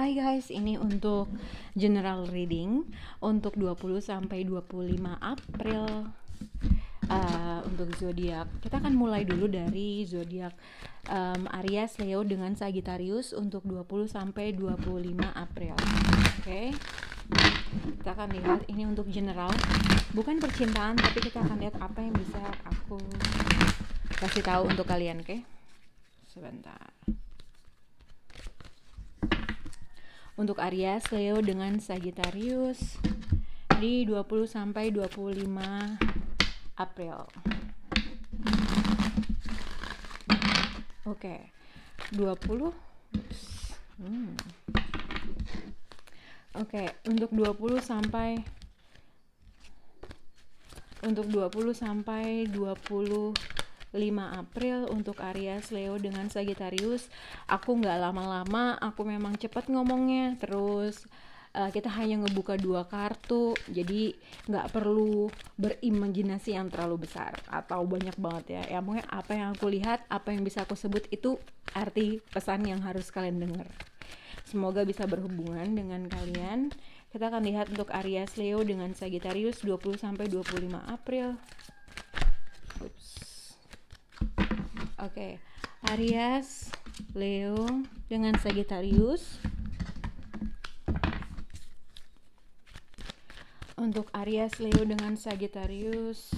Hai guys, ini untuk general reading untuk 20 sampai 25 April untuk zodiak. Kita akan mulai dulu dari zodiak Aries, Leo dengan Sagittarius untuk 20 sampai 25 April. Oke. Kita akan lihat ini untuk general, bukan percintaan, tapi kita akan lihat apa yang bisa aku kasih tahu untuk kalian, oke? Sebentar. Untuk Aries, Leo dengan Sagittarius di 20 sampai 25 April. Oke. 20. Oke, untuk 20 sampai 25 April untuk Aries, Leo dengan Sagittarius. Aku nggak lama-lama, aku memang cepat ngomongnya. Terus kita hanya ngebuka 2 kartu, jadi nggak perlu berimajinasi yang terlalu besar atau banyak banget ya. Mungkin apa yang aku lihat, apa yang bisa aku sebut itu arti pesan yang harus kalian dengar. Semoga bisa berhubungan dengan kalian. Kita akan lihat untuk Aries, Leo dengan Sagittarius 20 sampai 25 April. Oke, Aries, Leo dengan Sagittarius. Untuk Aries, Leo dengan Sagittarius.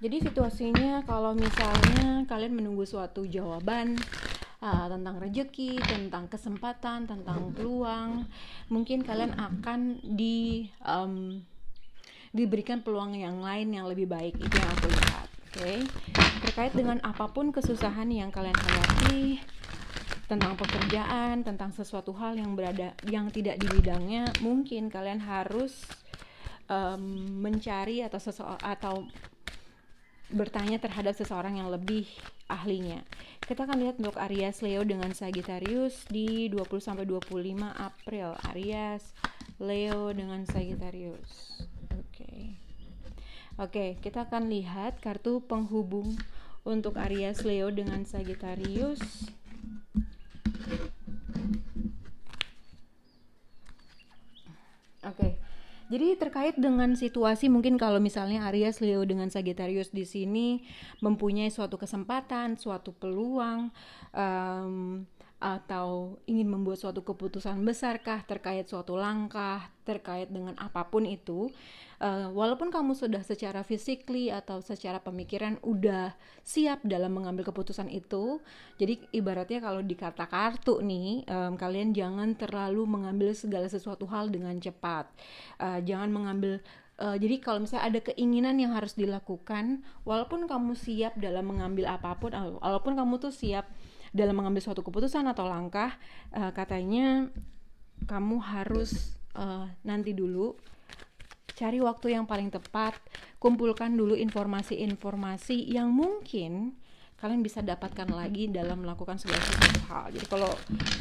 Jadi situasinya kalau misalnya kalian menunggu suatu jawaban tentang rezeki, tentang kesempatan, tentang peluang, mungkin kalian akan diberikan peluang yang lain yang lebih baik. Itu yang aku lihat. Oke. Terkait dengan apapun kesusahan yang kalian hadapi, tentang pekerjaan, tentang sesuatu hal yang tidak di bidangnya, mungkin kalian harus mencari atau bertanya terhadap seseorang yang lebih ahlinya. Kita akan lihat untuk Aries, Leo dengan Sagittarius di 20 sampai 25 April. Aries, Leo dengan Sagittarius. Oke, kita akan lihat kartu penghubung untuk Aries, Leo dengan Sagittarius. Oke. Jadi terkait dengan situasi, mungkin kalau misalnya Aries, Leo dengan Sagittarius di sini mempunyai suatu kesempatan, suatu peluang, atau ingin membuat suatu keputusan besarkah terkait suatu langkah, terkait dengan apapun itu, walaupun kamu sudah secara physically atau secara pemikiran udah siap dalam mengambil keputusan itu, jadi ibaratnya kalau di kata kartu nih, kalian jangan terlalu mengambil segala sesuatu hal dengan cepat, jangan mengambil jadi kalau misalnya ada keinginan yang harus dilakukan, walaupun kamu siap dalam mengambil apapun, walaupun kamu tuh siap dalam mengambil suatu keputusan atau langkah, katanya kamu harus nanti dulu cari waktu yang paling tepat, kumpulkan dulu informasi-informasi yang mungkin kalian bisa dapatkan lagi dalam melakukan segala sesuatu hal. Jadi kalau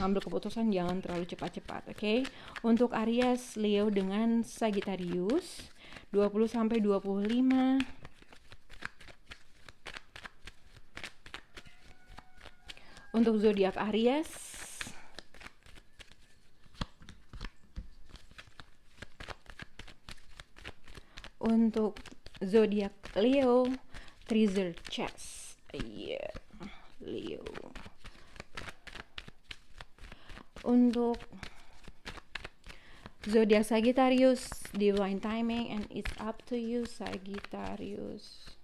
ngambil keputusan jangan terlalu cepat-cepat, oke? Untuk Aries, Leo dengan Sagittarius 20 sampai 25. Untuk zodiak Aries, untuk zodiak Leo, Treasure Chest. Leo. Untuk zodiak Sagittarius, Divine Timing and It's Up to You, Sagittarius.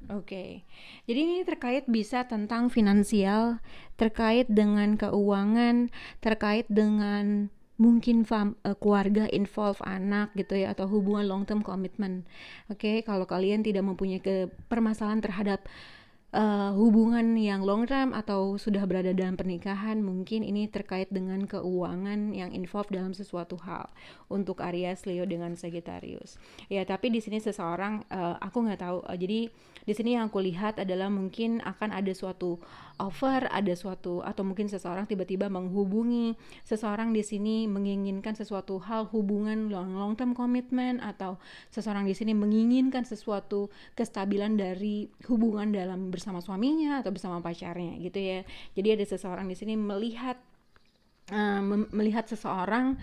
Oke. Jadi ini terkait bisa tentang finansial, terkait dengan keuangan, terkait dengan mungkin keluarga involve anak gitu ya, atau hubungan long term commitment. Oke, kalau kalian tidak mempunyai permasalahan terhadap hubungan yang long term atau sudah berada dalam pernikahan, mungkin ini terkait dengan keuangan yang involved dalam sesuatu hal untuk Aries, Leo dengan Sagittarius. Ya, tapi di sini seseorang aku nggak tahu. Jadi di sini yang aku lihat adalah mungkin akan ada suatu offer, ada suatu, atau mungkin seseorang tiba-tiba menghubungi seseorang di sini menginginkan sesuatu hal, hubungan long term commitment, atau seseorang di sini menginginkan sesuatu kestabilan dari hubungan dalam bersama suaminya atau bersama pacarnya gitu ya. Jadi ada seseorang di sini melihat seseorang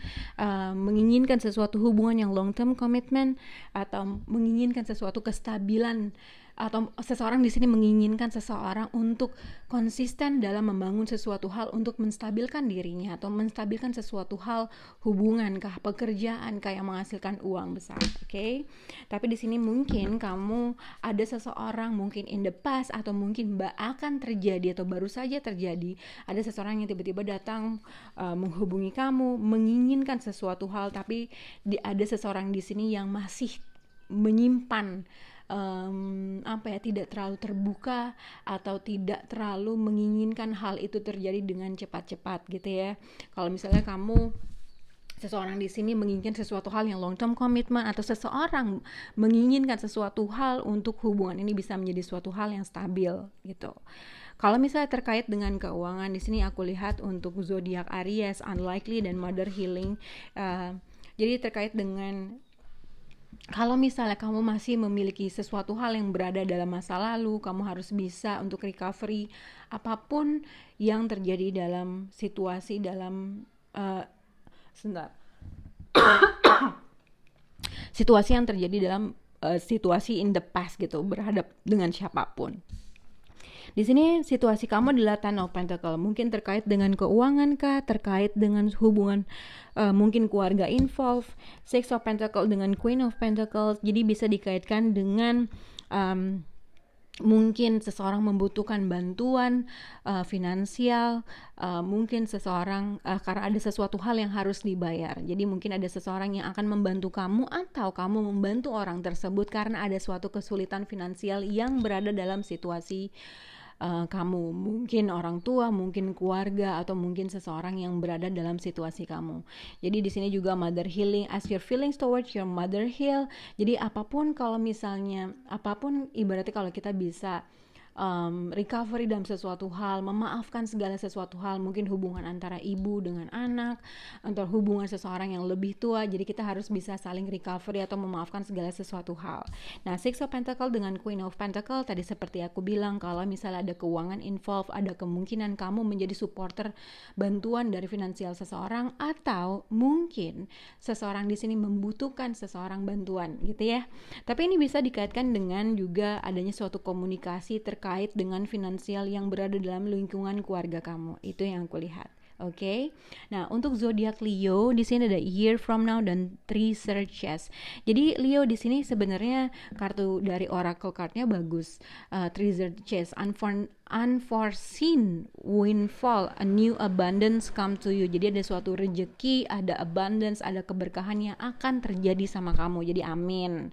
menginginkan sesuatu hubungan yang long term commitment atau menginginkan sesuatu kestabilan, atau seseorang di sini menginginkan seseorang untuk konsisten dalam membangun sesuatu hal untuk menstabilkan dirinya atau menstabilkan sesuatu hal, hubungan kah, pekerjaan kah yang menghasilkan uang besar, oke? Tapi di sini mungkin kamu ada seseorang, mungkin in the past atau mungkin akan terjadi atau baru saja terjadi, ada seseorang yang tiba-tiba datang menghubungi kamu, menginginkan sesuatu hal, tapi ada seseorang di sini yang masih menyimpan tidak terlalu terbuka atau tidak terlalu menginginkan hal itu terjadi dengan cepat-cepat gitu ya. Kalau misalnya seseorang di sini menginginkan sesuatu hal yang long term commitment, atau seseorang menginginkan sesuatu hal untuk hubungan ini bisa menjadi suatu hal yang stabil gitu. Kalau misalnya terkait dengan keuangan, di sini aku lihat untuk zodiak Aries, unlikely dan mother healing. Jadi terkait dengan kalau misalnya kamu masih memiliki sesuatu hal yang berada dalam masa lalu, kamu harus bisa untuk recovery apapun yang terjadi dalam situasi situasi yang terjadi dalam situasi in the past gitu, berhadap dengan siapapun. Di sini situasi kamu adalah Ten of Pentacle, mungkin terkait dengan keuangan kah, terkait dengan hubungan mungkin keluarga involved. Six of Pentacle dengan Queen of Pentacles, jadi bisa dikaitkan dengan mungkin seseorang membutuhkan bantuan finansial, mungkin seseorang karena ada sesuatu hal yang harus dibayar. Jadi mungkin ada seseorang yang akan membantu kamu atau kamu membantu orang tersebut karena ada suatu kesulitan finansial yang berada dalam situasi kamu, mungkin orang tua, mungkin keluarga, atau mungkin seseorang yang berada dalam situasi kamu. Jadi di sini juga mother healing, as your feelings towards your mother heal. Jadi apapun ibaratnya kalau kita bisa recovery dalam sesuatu hal, memaafkan segala sesuatu hal, mungkin hubungan antara ibu dengan anak, atau hubungan seseorang yang lebih tua, jadi kita harus bisa saling recovery atau memaafkan segala sesuatu hal. Nah, Six of Pentacle dengan Queen of Pentacle, tadi seperti aku bilang, kalau misalnya ada keuangan involved, ada kemungkinan kamu menjadi supporter bantuan dari finansial seseorang, atau mungkin seseorang di sini membutuhkan seseorang bantuan gitu ya. Tapi ini bisa dikaitkan dengan juga adanya suatu komunikasi terkait dengan finansial yang berada dalam lingkungan keluarga kamu. Itu yang aku lihat. Oke. Nah, untuk zodiak Leo di sini ada Year from Now dan Three Searches. Jadi Leo di sini sebenarnya kartu dari oracle cardnya bagus. Three Searches, unforeseen windfall, a new abundance come to you. Jadi ada suatu rejeki, ada abundance, ada keberkahan yang akan terjadi sama kamu. Jadi amin.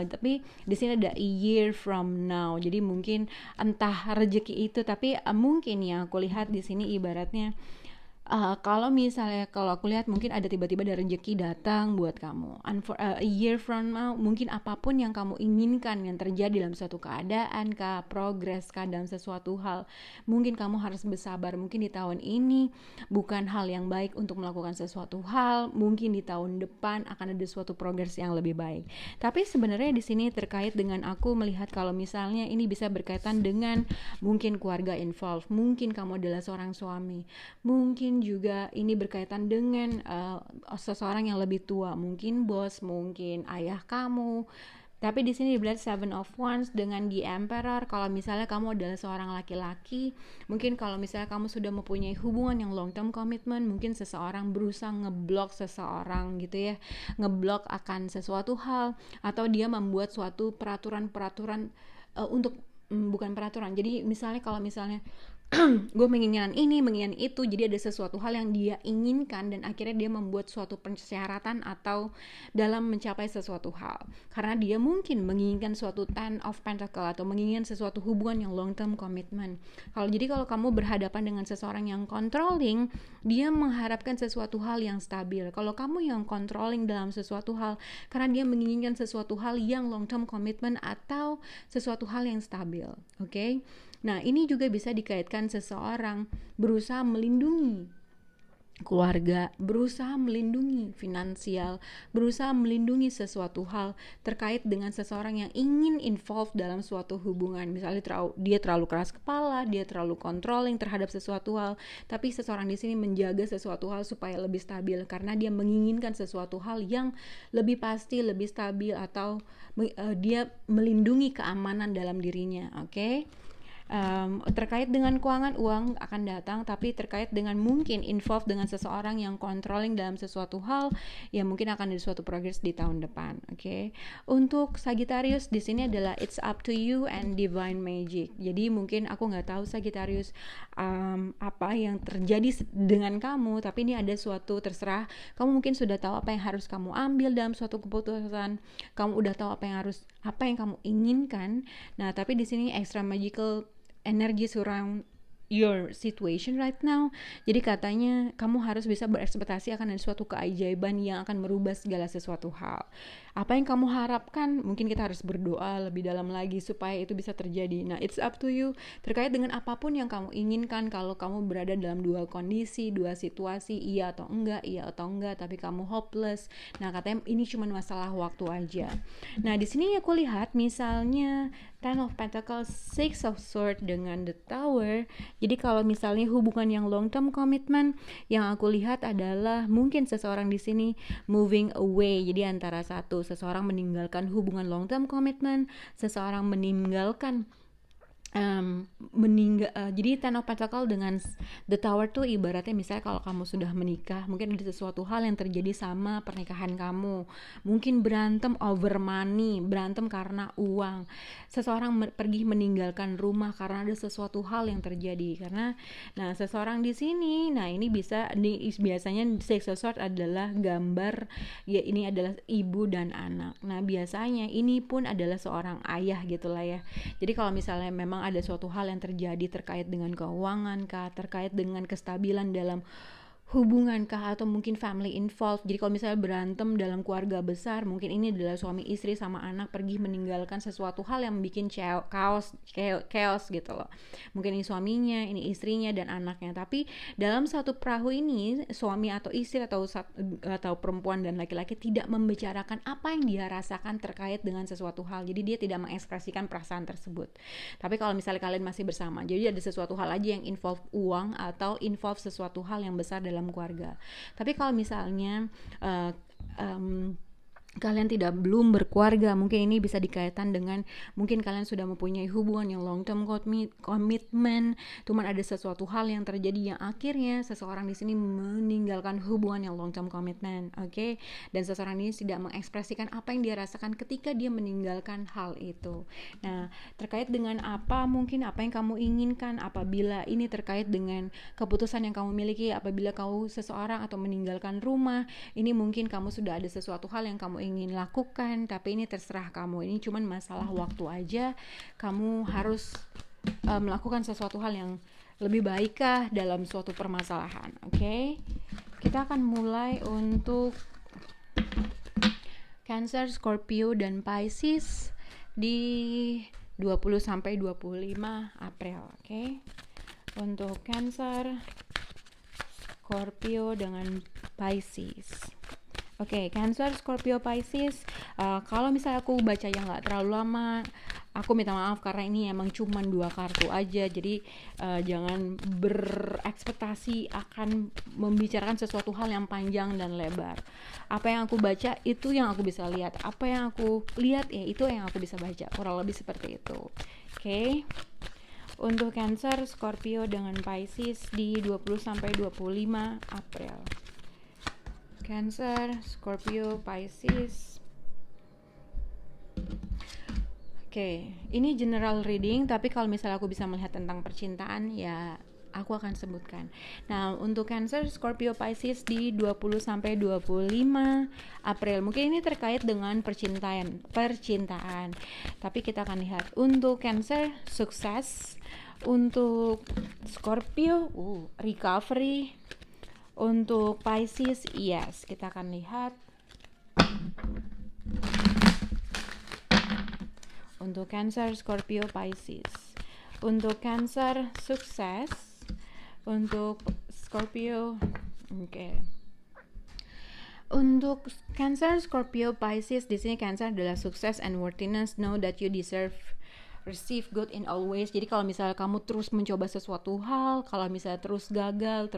Tapi di sini ada a year from now. Jadi mungkin entah rejeki itu, tapi mungkin ya aku lihat di sini ibaratnya kalau aku lihat mungkin ada tiba-tiba ada rezeki datang buat kamu. A year from now, mungkin apapun yang kamu inginkan yang terjadi dalam suatu keadaan kah, progres kah dalam sesuatu hal, mungkin kamu harus bersabar. Mungkin di tahun ini bukan hal yang baik untuk melakukan sesuatu hal, mungkin di tahun depan akan ada suatu progres yang lebih baik. Tapi sebenarnya di sini terkait dengan aku melihat kalau misalnya ini bisa berkaitan dengan mungkin keluarga involved, mungkin kamu adalah seorang suami, mungkin juga ini berkaitan dengan seseorang yang lebih tua, mungkin bos, mungkin ayah kamu. Tapi di sini dibilang Seven of Wands dengan The Emperor. Kalau misalnya kamu adalah seorang laki-laki, mungkin kalau misalnya kamu sudah mempunyai hubungan yang long term commitment, mungkin seseorang berusaha ngeblok seseorang gitu ya, ngeblok akan sesuatu hal, atau dia membuat suatu peraturan-peraturan bukan peraturan. Jadi misalnya kalau misalnya gue menginginkan ini, menginginkan itu, jadi ada sesuatu hal yang dia inginkan dan akhirnya dia membuat suatu persyaratan atau dalam mencapai sesuatu hal, karena dia mungkin menginginkan suatu Ten of Pentacle atau menginginkan sesuatu hubungan yang long term commitment. Kalau kamu berhadapan dengan seseorang yang controlling, dia mengharapkan sesuatu hal yang stabil. Kalau kamu yang controlling dalam sesuatu hal, karena dia menginginkan sesuatu hal yang long term commitment atau sesuatu hal yang stabil. Oke? Nah, ini juga bisa dikaitkan seseorang berusaha melindungi keluarga, berusaha melindungi finansial, berusaha melindungi sesuatu hal terkait dengan seseorang yang ingin involve dalam suatu hubungan. Misalnya dia terlalu keras kepala, dia terlalu controlling terhadap sesuatu hal, tapi seseorang di sini menjaga sesuatu hal supaya lebih stabil karena dia menginginkan sesuatu hal yang lebih pasti, lebih stabil, atau dia melindungi keamanan dalam dirinya. Oke? Terkait dengan keuangan, uang akan datang, tapi terkait dengan mungkin involved dengan seseorang yang controlling dalam sesuatu hal, ya mungkin akan ada suatu progress di tahun depan. Oke. Untuk Sagittarius di sini adalah it's up to you and divine magic. Jadi mungkin aku nggak tahu Sagittarius apa yang terjadi dengan kamu, tapi ini ada suatu, terserah kamu mungkin sudah tahu apa yang harus kamu ambil dalam suatu keputusan, kamu udah tahu apa yang kamu inginkan. Nah, tapi di sini extra magical energy surround your situation right now. Jadi katanya kamu harus bisa berekspektasi akan ada suatu keajaiban yang akan merubah segala sesuatu hal. Apa yang kamu harapkan, mungkin kita harus berdoa lebih dalam lagi supaya itu bisa terjadi. Nah, it's up to you terkait dengan apapun yang kamu inginkan. Kalau kamu berada dalam dua kondisi, dua situasi, iya atau enggak, tapi kamu hopeless. Nah, katanya ini cuma masalah waktu aja. Nah, di sini aku lihat misalnya Ten of Pentacles, Six of Swords dengan The Tower. Jadi kalau misalnya hubungan yang long term commitment, yang aku lihat adalah mungkin seseorang di sini moving away. Jadi antara satu, seseorang meninggalkan hubungan long term commitment, seseorang meninggalkan jadi Ten of Pentacles dengan The Tower tuh ibaratnya misalnya kalau kamu sudah menikah, mungkin ada sesuatu hal yang terjadi sama pernikahan kamu, mungkin berantem over money, berantem karena uang, seseorang pergi meninggalkan rumah karena ada sesuatu hal yang terjadi. Karena nah seseorang di sini, nah ini biasanya Six of Swords adalah gambar, ya ini adalah ibu dan anak. Nah biasanya ini pun adalah seorang ayah gitulah ya. Jadi kalau misalnya memang ada suatu hal yang terjadi terkait dengan keuangan kah, terkait dengan kestabilan dalam hubungan kah, atau mungkin family involved. Jadi kalau misalnya berantem dalam keluarga besar, mungkin ini adalah suami istri sama anak pergi meninggalkan sesuatu hal yang bikin chaos gitu loh. Mungkin ini suaminya, ini istrinya dan anaknya. Tapi dalam satu perahu ini, suami atau istri atau perempuan dan laki-laki tidak membicarakan apa yang dia rasakan terkait dengan sesuatu hal. Jadi dia tidak mengekspresikan perasaan tersebut. Tapi kalau misalnya kalian masih bersama, jadi ada sesuatu hal aja yang involve uang atau involve sesuatu hal yang besar dalam keluarga. Tapi kalau misalnya kalian belum berkeluarga, mungkin ini bisa dikaitkan dengan mungkin kalian sudah mempunyai hubungan yang long term commitment, cuman ada sesuatu hal yang terjadi yang akhirnya seseorang di sini meninggalkan hubungan yang long term commitment, oke? Dan seseorang ini tidak mengekspresikan apa yang dia rasakan ketika dia meninggalkan hal itu. Nah, terkait dengan mungkin apa yang kamu inginkan, apabila ini terkait dengan keputusan yang kamu miliki, apabila kamu seseorang atau meninggalkan rumah, ini mungkin kamu sudah ada sesuatu hal yang kamu ingin lakukan, tapi ini terserah kamu, ini cuman masalah waktu aja. Kamu harus melakukan sesuatu hal yang lebih baikkah dalam suatu permasalahan. Oke? Kita akan mulai untuk Cancer, Scorpio, dan Pisces di 20 sampai 25 April. Oke? Untuk Cancer, Scorpio dengan Pisces. Oke, Cancer, Scorpio, Pisces. Kalau misalnya aku baca yang nggak terlalu lama, aku minta maaf karena ini emang cuma 2 kartu aja. Jadi jangan berekspektasi akan membicarakan sesuatu hal yang panjang dan lebar. Apa yang aku baca itu yang aku bisa lihat. Apa yang aku lihat ya itu yang aku bisa baca. Kurang lebih seperti itu. Oke. Untuk Cancer, Scorpio dengan Pisces di 20 sampai 25 April. Cancer, Scorpio, Pisces. Oke, ini general reading, tapi kalau misalnya aku bisa melihat tentang percintaan, ya aku akan sebutkan. Nah, untuk Cancer, Scorpio, Pisces di 20 sampai 25 April. Mungkin ini terkait dengan percintaan. Tapi kita akan lihat. Untuk Cancer, sukses. Untuk Scorpio, recovery. Untuk Pisces, yes, kita akan lihat. Untuk Cancer, Scorpio, Pisces. Untuk Cancer, sukses. Untuk Scorpio, Oke. Untuk Cancer, Scorpio, Pisces, di sini Cancer adalah sukses and worthiness. Know that you deserve receive good in always. Jadi kalau misalnya kamu terus mencoba sesuatu hal, kalau misalnya terus gagal,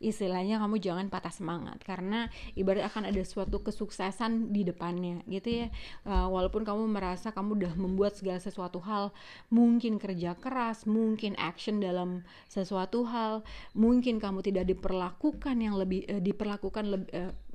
istilahnya kamu jangan patah semangat, karena ibarat akan ada suatu kesuksesan di depannya gitu ya. Walaupun kamu merasa kamu udah membuat segala sesuatu hal, mungkin kerja keras, mungkin action dalam sesuatu hal, mungkin kamu tidak diperlakukan yang lebih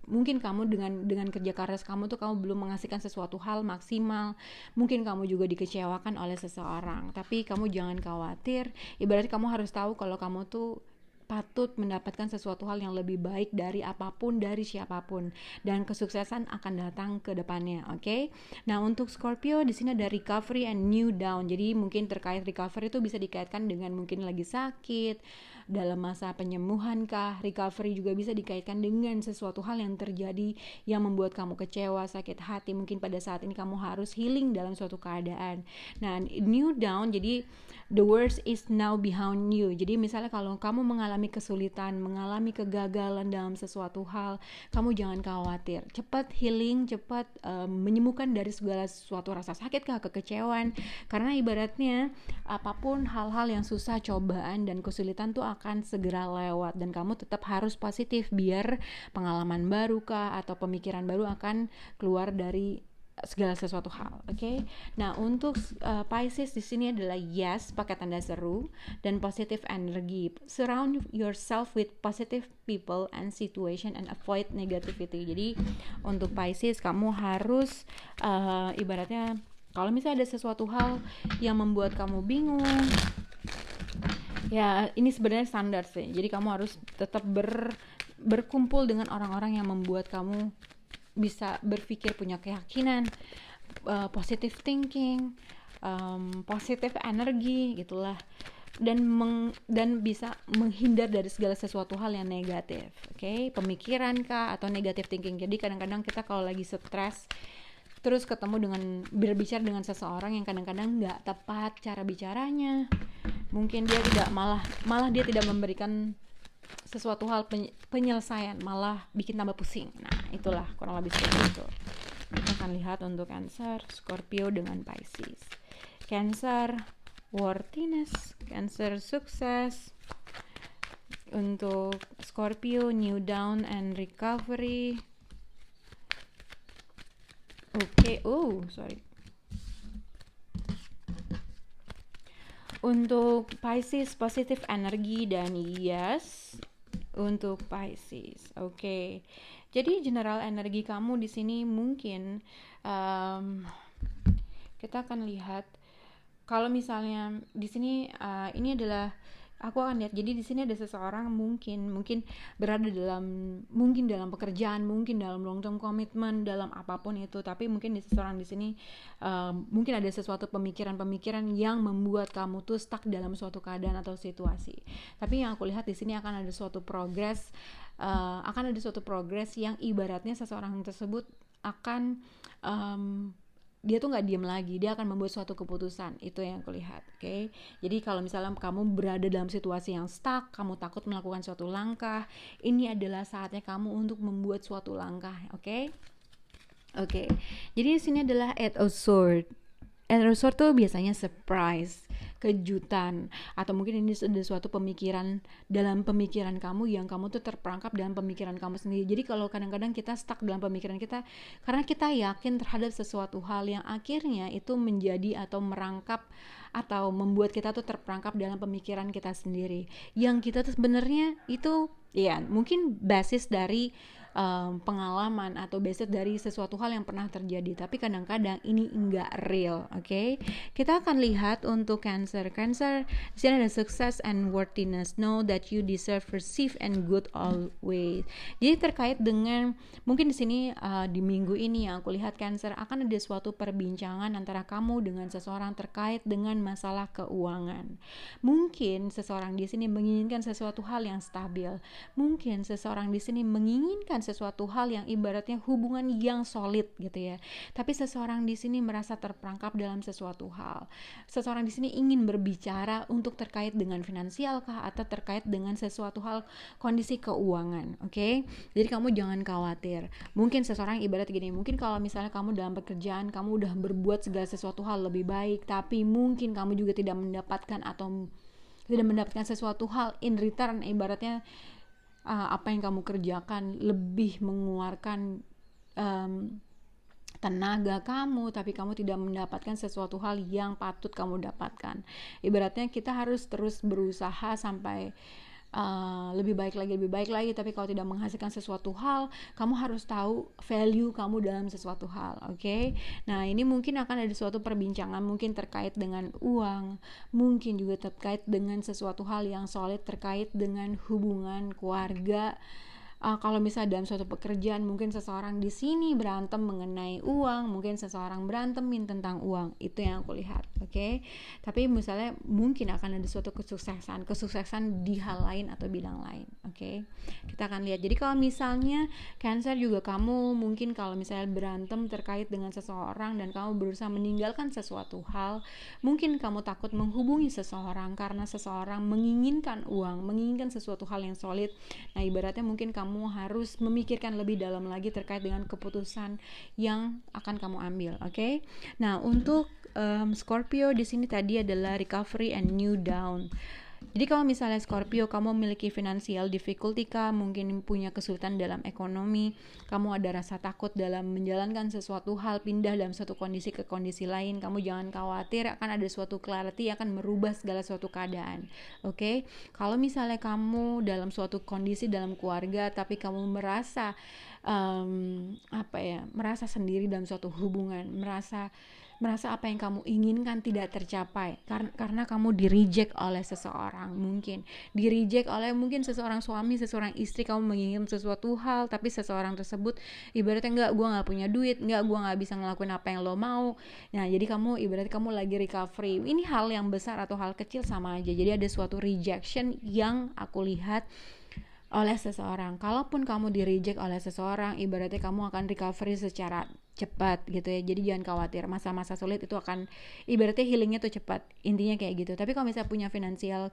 mungkin kamu dengan kerja keras kamu tuh kamu belum menghasilkan sesuatu hal maksimal, mungkin kamu juga dikecewakan oleh seseorang, tapi kamu jangan khawatir. Ibaratnya kamu harus tahu kalau kamu tuh patut mendapatkan sesuatu hal yang lebih baik dari apapun, dari siapapun, dan kesuksesan akan datang ke depannya. Oke? Nah, untuk Scorpio di sini ada recovery and new down. Jadi mungkin terkait recovery itu bisa dikaitkan dengan mungkin lagi sakit, dalam masa penyembuhan kah. Recovery juga bisa dikaitkan dengan sesuatu hal yang terjadi yang membuat kamu kecewa, sakit hati. Mungkin pada saat ini kamu harus healing dalam suatu keadaan. Nah, new down, jadi the worst is now behind you. Jadi misalnya kalau kamu mengalami kesulitan, mengalami kegagalan dalam sesuatu hal, kamu jangan khawatir. Cepat healing, cepat menyembuhkan dari segala sesuatu rasa sakit kah, kekecewaan. Karena ibaratnya apapun hal-hal yang susah, cobaan dan kesulitan tuh akan segera lewat, dan kamu tetap harus positif biar pengalaman baru kah atau pemikiran baru akan keluar dari segala sesuatu hal. Oke. Nah, untuk Pisces di sini adalah yes pakai tanda seru dan positive energy. Surround yourself with positive people and situation and avoid negativity. Jadi untuk Pisces kamu harus ibaratnya kalau misalnya ada sesuatu hal yang membuat kamu bingung, ya ini sebenarnya standar sih. Jadi kamu harus tetap berkumpul dengan orang-orang yang membuat kamu bisa berpikir, punya keyakinan, positive thinking, positive energi gitulah, dan bisa menghindar dari segala sesuatu hal yang negatif. Oke? Pemikiran kah atau negative thinking. Jadi kadang-kadang kita kalau lagi stres terus ketemu dengan berbicara dengan seseorang yang kadang-kadang nggak tepat cara bicaranya, mungkin dia tidak malah dia tidak memberikan sesuatu hal penyelesaian, malah bikin tambah pusing. Nah, itulah kurang lebih seperti itu. Kita akan lihat untuk Cancer, Scorpio dengan Pisces. Cancer worthiness, Cancer sukses. Untuk Scorpio new down and recovery. Oke, sorry. Untuk Pisces positive energi dan yes untuk Pisces. Oke. Jadi general energi kamu di sini mungkin kita akan lihat kalau misalnya di sini ini adalah aku akan lihat. Jadi di sini ada seseorang mungkin berada dalam pekerjaan, mungkin dalam long term commitment, dalam apapun itu, tapi mungkin di seseorang di sini mungkin ada sesuatu pemikiran yang membuat kamu tuh stuck dalam suatu keadaan atau situasi. Tapi yang aku lihat di sini akan ada suatu progress, yang ibaratnya seseorang tersebut akan dia tuh nggak diem lagi, dia akan membuat suatu keputusan. Itu yang aku lihat. Oke. Jadi kalau misalnya kamu berada dalam situasi yang stuck, kamu takut melakukan suatu langkah, ini adalah saatnya kamu untuk membuat suatu langkah. Oke. Jadi di sini adalah Eight of Swords. Eight of Swords tuh biasanya surprise, kejutan, atau mungkin ini ada suatu pemikiran dalam pemikiran kamu yang kamu tuh terperangkap dalam pemikiran kamu sendiri. Jadi kalau kadang-kadang kita stuck dalam pemikiran kita karena kita yakin terhadap sesuatu hal yang akhirnya itu menjadi atau merangkap atau membuat kita tuh terperangkap dalam pemikiran kita sendiri, yang kita tuh sebenarnya itu ya mungkin basis dari pengalaman atau basis dari sesuatu hal yang pernah terjadi, tapi kadang-kadang ini enggak real. Oke. Kita akan lihat untuk Cancer di sini ada success and worthiness. Know that you deserve receive and good always. Jadi terkait dengan mungkin di sini di minggu ini yang aku lihat Cancer akan ada suatu perbincangan antara kamu dengan seseorang terkait dengan masalah keuangan. Mungkin seseorang di sini menginginkan sesuatu hal yang stabil. Mungkin seseorang di sini menginginkan sesuatu hal yang ibaratnya hubungan yang solid gitu ya. Tapi seseorang di sini merasa terperangkap dalam sesuatu hal. Seseorang di sini ingin berbicara untuk terkait dengan finansial kah, atau terkait dengan sesuatu hal kondisi keuangan, oke? Jadi kamu jangan khawatir. Mungkin seseorang ibarat gini, mungkin kalau misalnya kamu dalam pekerjaan kamu udah berbuat segala sesuatu hal lebih baik, tapi mungkin kamu juga tidak mendapatkan atau tidak mendapatkan sesuatu hal in return, ibaratnya apa yang kamu kerjakan lebih mengeluarkan tenaga kamu, tapi kamu tidak mendapatkan sesuatu hal yang patut kamu dapatkan. Ibaratnya kita harus terus berusaha sampai lebih baik lagi, tapi kalau tidak menghasilkan sesuatu hal, kamu harus tahu value kamu dalam sesuatu hal, oke? Nah, ini mungkin akan ada suatu perbincangan mungkin terkait dengan uang, mungkin juga terkait dengan sesuatu hal yang solid terkait dengan hubungan keluarga. Kalau misalnya dalam suatu pekerjaan mungkin seseorang di sini berantem mengenai uang, mungkin seseorang berantemin tentang uang, itu yang aku lihat, oke? Tapi misalnya mungkin akan ada suatu kesuksesan di hal lain atau bidang lain, oke? Kita akan lihat. Jadi kalau misalnya Cancer juga, kamu mungkin kalau misalnya berantem terkait dengan seseorang dan kamu berusaha meninggalkan sesuatu hal, mungkin kamu takut menghubungi seseorang karena seseorang menginginkan uang, menginginkan sesuatu hal yang solid. Nah, ibaratnya mungkin kamu harus memikirkan lebih dalam lagi terkait dengan keputusan yang akan kamu ambil, oke? Nah, untuk Scorpio di sini tadi adalah recovery and new dawn. Jadi kalau misalnya Scorpio kamu memiliki financial difficulty kah, mungkin punya kesulitan dalam ekonomi, kamu ada rasa takut dalam menjalankan sesuatu hal, pindah dalam suatu kondisi ke kondisi lain, kamu jangan khawatir, akan ada suatu clarity yang akan merubah segala suatu keadaan, oke? Kalau misalnya kamu dalam suatu kondisi dalam keluarga tapi kamu merasa merasa sendiri dalam suatu hubungan, merasa apa yang kamu inginkan tidak tercapai karena kamu di-reject oleh seseorang, mungkin di-reject oleh mungkin seseorang suami, seseorang istri, kamu menginginkan sesuatu hal tapi seseorang tersebut ibaratnya enggak, gue gak punya duit, enggak, gue gak bisa ngelakuin apa yang lo mau. Nah, jadi kamu ibaratnya kamu lagi recovery. Ini hal yang besar atau hal kecil sama aja, jadi ada suatu rejection yang aku lihat oleh seseorang. Kalaupun kamu di-reject oleh seseorang, ibaratnya kamu akan recovery secara cepat gitu ya. Jadi jangan khawatir, masa-masa sulit itu akan ibaratnya healingnya tuh cepat. Intinya kayak gitu. Tapi kalau misalnya punya finansial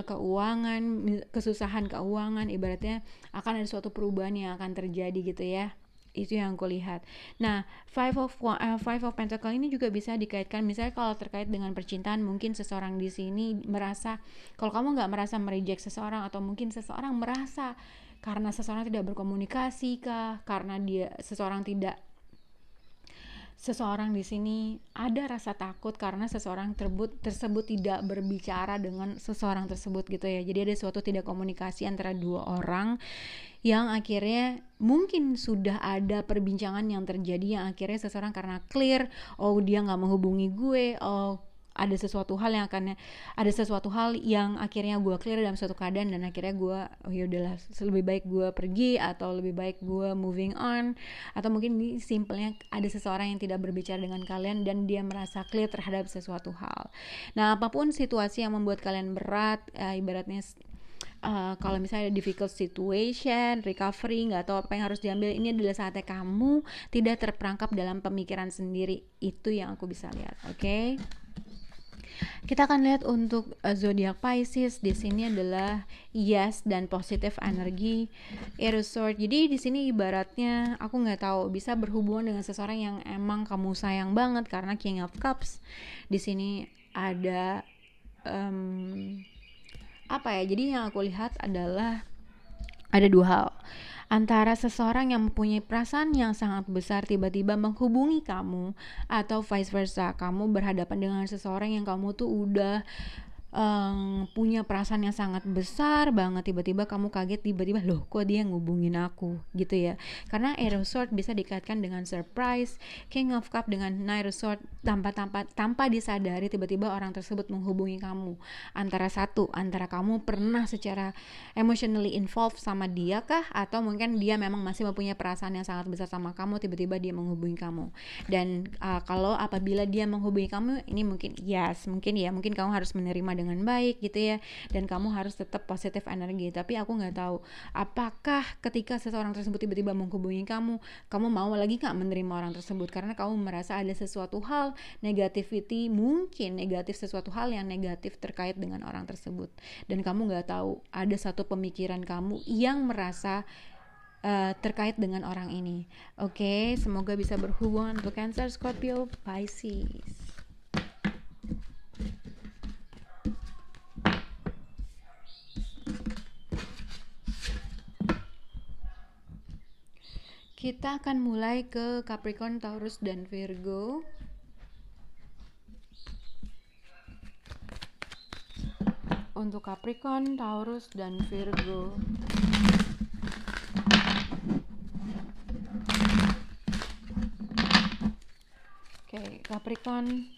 keuangan, kesusahan keuangan, ibaratnya akan ada suatu perubahan yang akan terjadi gitu ya. Itu yang aku lihat. Nah, Five of Pentacle ini juga bisa dikaitkan misalnya kalau terkait dengan percintaan, mungkin seseorang di sini merasa kalau kamu nggak merasa mereject seseorang, atau mungkin seseorang merasa karena seseorang tidak berkomunikasi kah, karena seseorang di sini ada rasa takut karena seseorang tersebut tidak berbicara dengan seseorang tersebut gitu ya. Jadi ada suatu tidak komunikasi antara dua orang yang akhirnya mungkin sudah ada perbincangan yang terjadi yang akhirnya seseorang karena clear, oh dia nggak menghubungi gue, oh ada sesuatu hal yang akhirnya gue clear dalam suatu keadaan, dan akhirnya gue yaudahlah, lebih baik gue pergi atau lebih baik gue moving on, atau mungkin ini simpelnya ada seseorang yang tidak berbicara dengan kalian dan dia merasa clear terhadap sesuatu hal. Nah, apapun situasi yang membuat kalian berat, ibaratnya kalau misalnya difficult situation, recovery, nggak tahu apa yang harus diambil, ini adalah saatnya kamu tidak terperangkap dalam pemikiran sendiri. Itu yang aku bisa lihat, oke? Kita akan lihat untuk zodiak Pisces. Di sini adalah yes dan positive energi, Aerosort. Jadi di sini ibaratnya aku nggak tahu, bisa berhubungan dengan seseorang yang emang kamu sayang banget karena King of Cups. Di sini ada jadi yang aku lihat adalah ada dua hal, antara seseorang yang mempunyai perasaan yang sangat besar tiba-tiba menghubungi kamu, atau vice versa, kamu berhadapan dengan seseorang yang kamu tuh udah punya perasaan yang sangat besar banget, tiba-tiba kamu kaget, tiba-tiba loh kok dia ngubungin aku gitu ya. Karena Aerosort bisa dikaitkan dengan surprise, King of Cup dengan Knight of Swords, tanpa disadari tiba-tiba orang tersebut menghubungi kamu. Antara kamu pernah secara emotionally involved sama dia kah, atau mungkin dia memang masih mempunyai perasaan yang sangat besar sama kamu, tiba-tiba dia menghubungi kamu. Dan apabila dia menghubungi kamu, ini mungkin kamu harus menerima dengan dengan baik gitu ya, dan kamu harus tetap positif energi. Tapi aku nggak tahu apakah ketika seseorang tersebut tiba-tiba menghubungi kamu mau lagi nggak menerima orang tersebut, karena kamu merasa ada sesuatu hal negativity, mungkin negatif, sesuatu hal yang negatif terkait dengan orang tersebut, dan kamu nggak tahu ada satu pemikiran kamu yang merasa terkait dengan orang ini. Oke, semoga bisa berhubungan untuk Cancer, Scorpio, Pisces. Kita akan mulai ke Capricorn, Taurus, dan Virgo. Untuk Capricorn, Taurus, dan Virgo. Oke, Capricorn,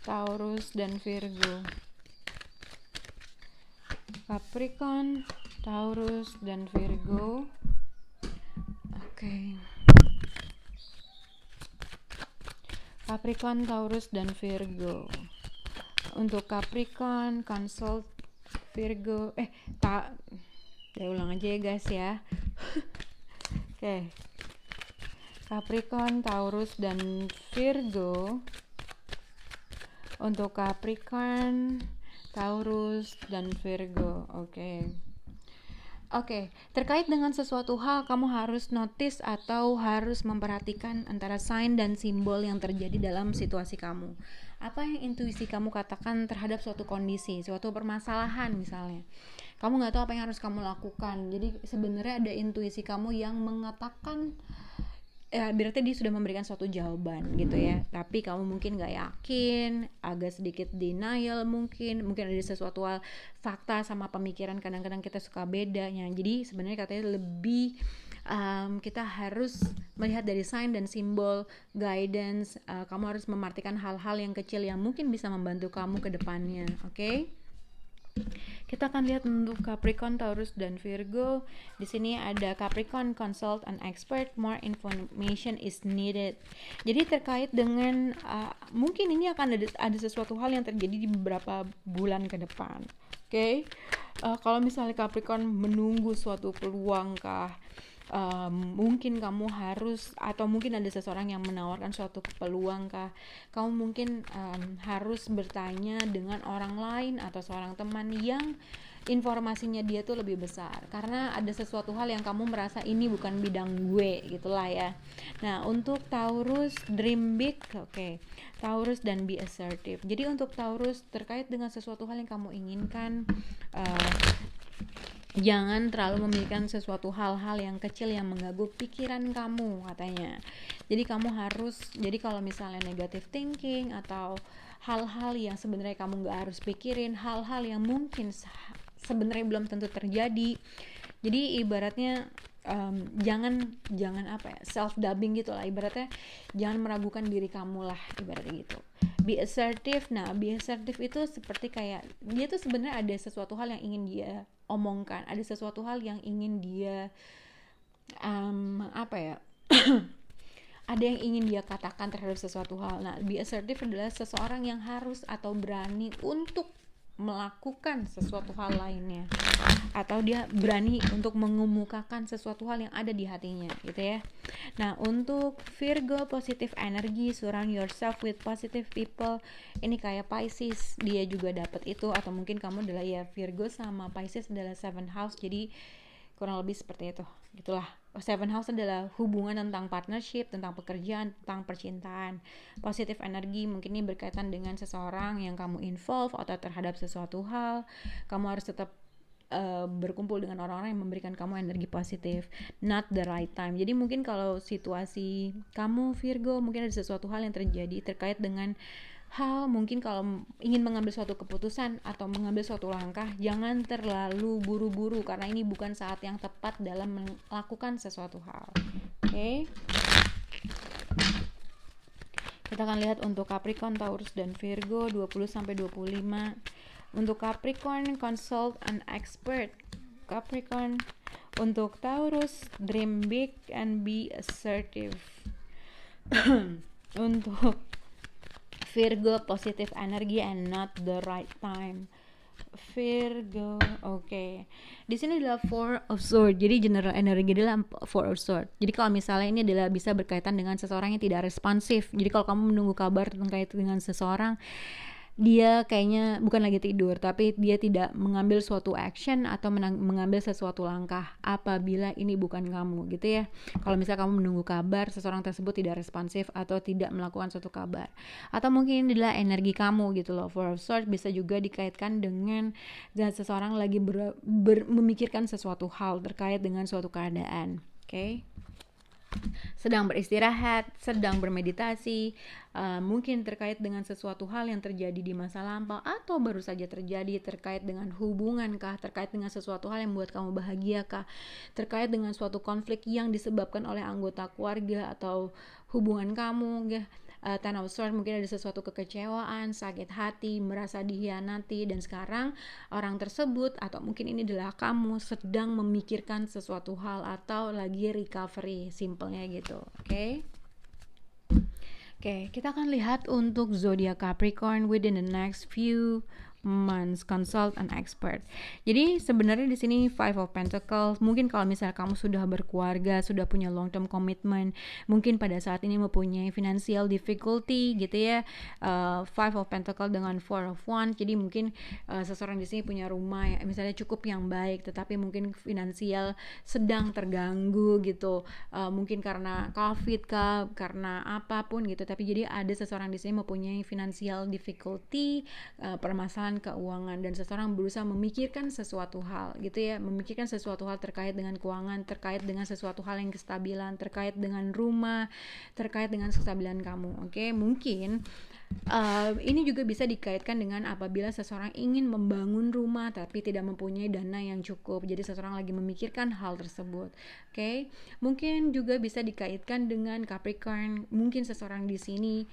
Taurus, dan Virgo. Capricorn, Taurus, dan Virgo. Oke. Capricorn, Taurus, dan Virgo. Untuk Capricorn, Consult, Virgo. Saya ulang aja ya guys ya. Oke. Capricorn, Taurus, dan Virgo. Untuk Capricorn, Taurus, dan Virgo. Oke, terkait dengan sesuatu hal, kamu harus notice atau harus memperhatikan antara sign dan simbol yang terjadi dalam situasi kamu. Apa yang intuisi kamu katakan terhadap suatu kondisi, suatu permasalahan misalnya. Kamu nggak tahu apa yang harus kamu lakukan. Jadi sebenarnya ada intuisi kamu yang mengatakan, ya berarti dia sudah memberikan suatu jawaban gitu ya, tapi kamu mungkin nggak yakin, agak sedikit denial, mungkin ada sesuatu hal, fakta sama pemikiran kadang-kadang kita suka bedanya. Jadi sebenarnya katanya lebih kita harus melihat dari sign dan simbol guidance. Kamu harus memartikan hal-hal yang kecil yang mungkin bisa membantu kamu ke depannya. Oke? Kita akan lihat untuk Capricorn, Taurus, dan Virgo. Di sini ada Capricorn, consult an expert, more information is needed. Jadi terkait dengan mungkin ini akan ada sesuatu hal yang terjadi di beberapa bulan ke depan. Oke? Kalau misalnya Capricorn menunggu suatu peluang kah? Mungkin kamu harus, atau mungkin ada seseorang yang menawarkan suatu peluang kah, kamu mungkin harus bertanya dengan orang lain atau seorang teman yang informasinya dia tuh lebih besar, karena ada sesuatu hal yang kamu merasa ini bukan bidang gue gitulah ya. Nah untuk Taurus, dream big. Oke. Taurus dan be assertive. Jadi untuk Taurus, terkait dengan sesuatu hal yang kamu inginkan, jangan terlalu memikirkan sesuatu hal-hal yang kecil yang mengganggu pikiran kamu katanya. Jadi kalau misalnya negative thinking atau hal-hal yang sebenarnya kamu nggak harus pikirin, hal-hal yang mungkin sebenarnya belum tentu terjadi. Jadi ibaratnya jangan self dubbing gitu lah, ibaratnya jangan meragukan diri kamu lah, ibaratnya gitu. Be assertive. Nah, be assertive itu seperti kayak dia tuh sebenarnya ada sesuatu hal yang ingin dia omongkan, ada sesuatu hal yang ingin dia ada yang ingin dia katakan terhadap sesuatu hal. Nah, be assertive adalah seseorang yang harus atau berani untuk melakukan sesuatu hal lainnya, atau dia berani untuk mengemukakan sesuatu hal yang ada di hatinya gitu ya. Nah untuk Virgo, positive energy, surround yourself with positive people. Ini kayak Pisces, dia juga dapat itu, atau mungkin kamu adalah ya Virgo sama Pisces adalah 7 house, jadi kurang lebih seperti itu gitulah. 7 house adalah hubungan tentang partnership, tentang pekerjaan, tentang percintaan. Positive energy mungkin ini berkaitan dengan seseorang yang kamu involve atau terhadap sesuatu hal. Kamu harus tetap berkumpul dengan orang-orang yang memberikan kamu energi positif. Not the right time. Jadi mungkin kalau situasi kamu Virgo, mungkin ada sesuatu hal yang terjadi terkait dengan hal, mungkin kalau ingin mengambil suatu keputusan atau mengambil suatu langkah, jangan terlalu buru-buru, karena ini bukan saat yang tepat dalam melakukan sesuatu hal. Oke? Kita akan lihat untuk Capricorn, Taurus, dan Virgo 20-25. Untuk Capricorn, consult an expert. Capricorn. Untuk Taurus, dream big and be assertive. Untuk Virgo, positive energy and not the right time. Virgo, oke. Di sini adalah Four of Swords. Jadi general energi adalah Four of Swords. Jadi kalau misalnya ini adalah bisa berkaitan dengan seseorang yang tidak responsif. Jadi kalau kamu menunggu kabar terkait dengan seseorang, dia kayaknya bukan lagi tidur, tapi dia tidak mengambil suatu action atau mengambil sesuatu langkah apabila ini bukan kamu, gitu ya. Kalau misalnya kamu menunggu kabar, seseorang tersebut tidak responsif atau tidak melakukan suatu kabar, atau mungkin ini adalah energi kamu gitu loh. Four of Swords bisa juga dikaitkan dengan dan seseorang lagi memikirkan sesuatu hal terkait dengan suatu keadaan, oke? Sedang beristirahat, sedang bermeditasi, mungkin terkait dengan sesuatu hal yang terjadi di masa lampau atau baru saja terjadi, terkait dengan hubungan kah, terkait dengan sesuatu hal yang membuat kamu bahagia kah, terkait dengan suatu konflik yang disebabkan oleh anggota keluarga atau hubungan kamu ya. Ten of Swords mungkin ada sesuatu kekecewaan, sakit hati, merasa dihianati, dan sekarang orang tersebut atau mungkin ini adalah kamu sedang memikirkan sesuatu hal atau lagi recovery, simpelnya gitu. Oke, kita akan lihat untuk zodiak Capricorn within the next few months, consult an expert. Jadi sebenarnya di sini Five of Pentacles, mungkin kalau misalnya kamu sudah berkeluarga, sudah punya long term commitment, mungkin pada saat ini mempunyai financial difficulty gitu ya. Five of Pentacles dengan Four of Wands, jadi mungkin seseorang di sini punya rumah ya, misalnya cukup yang baik, tetapi mungkin finansial sedang terganggu gitu. Mungkin karena COVID kah, karena apapun gitu. Tapi jadi ada seseorang di sini mempunyai financial difficulty, permasalahan keuangan, dan seseorang berusaha memikirkan sesuatu hal gitu ya, memikirkan sesuatu hal terkait dengan keuangan, terkait dengan sesuatu hal yang kestabilan, terkait dengan rumah, terkait dengan kestabilan kamu. Mungkin ini juga bisa dikaitkan dengan apabila seseorang ingin membangun rumah tapi tidak mempunyai dana yang cukup. Jadi seseorang lagi memikirkan hal tersebut. Mungkin juga bisa dikaitkan dengan Capricorn. Mungkin seseorang di sini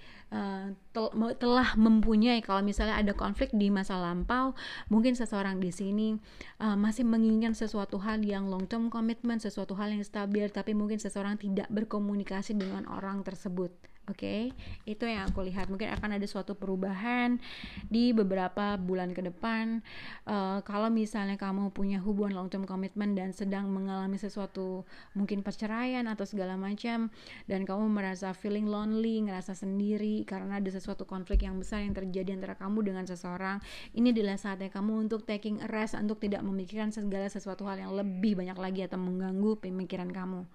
telah mempunyai, kalau misalnya ada konflik di masa lampau, mungkin seseorang di sini masih menginginkan sesuatu hal yang long term commitment, sesuatu hal yang stabil, tapi mungkin seseorang tidak berkomunikasi dengan orang tersebut. Itu yang aku lihat. Mungkin akan ada suatu perubahan di beberapa bulan ke depan. Kalau misalnya kamu punya hubungan long term commitment dan sedang mengalami sesuatu, mungkin perceraian atau segala macam, dan kamu merasa feeling lonely, ngerasa sendiri karena ada sesuatu konflik yang besar yang terjadi antara kamu dengan seseorang, ini adalah saatnya kamu untuk taking a rest, untuk tidak memikirkan segala sesuatu hal yang lebih banyak lagi atau mengganggu pemikiran kamu.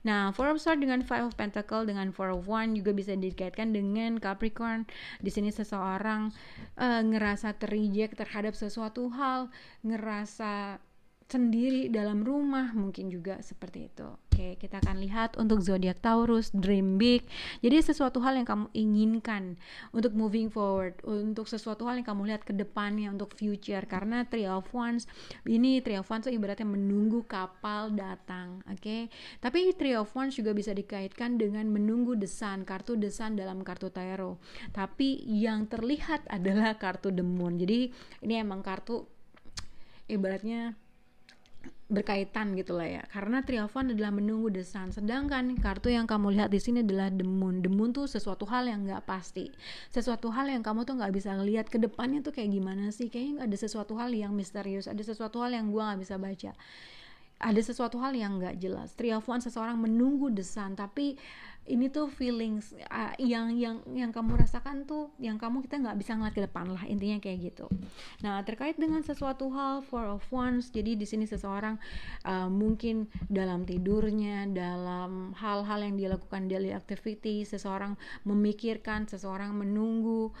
Nah, Four of Swords dengan Five of Pentacles dengan Four of Wands juga bisa dikaitkan dengan Capricorn. Di sini seseorang ngerasa terreject terhadap sesuatu hal, ngerasa sendiri dalam rumah, mungkin juga seperti itu. Kita akan lihat untuk zodiak Taurus, dream big. Jadi sesuatu hal yang kamu inginkan untuk moving forward, untuk sesuatu hal yang kamu lihat ke depannya, untuk future. Karena Three of Wands, ini Three of Wands itu ibaratnya menunggu kapal datang. Tapi Three of Wands juga bisa dikaitkan dengan menunggu the sun, kartu the sun dalam kartu tarot. Tapi yang terlihat adalah kartu the moon. Jadi ini emang kartu ibaratnya berkaitan gitulah ya, karena Three of Wands adalah menunggu the sun, sedangkan kartu yang kamu lihat di sini adalah the moon. The moon tuh sesuatu hal yang nggak pasti, sesuatu hal yang kamu tuh nggak bisa lihat ke depannya tuh kayak gimana sih, kayaknya ada sesuatu hal yang misterius, ada sesuatu hal yang gua nggak bisa baca, ada sesuatu hal yang nggak jelas. Three of Wands, seseorang menunggu the sun, tapi ini tuh feelings yang kamu rasakan tuh, yang kita nggak bisa ngeliat ke depan lah, intinya kayak gitu. Nah, terkait dengan sesuatu hal Four of Wands, jadi di sini seseorang mungkin dalam tidurnya, dalam hal-hal yang dia lakukan daily activity, seseorang memikirkan, seseorang menunggu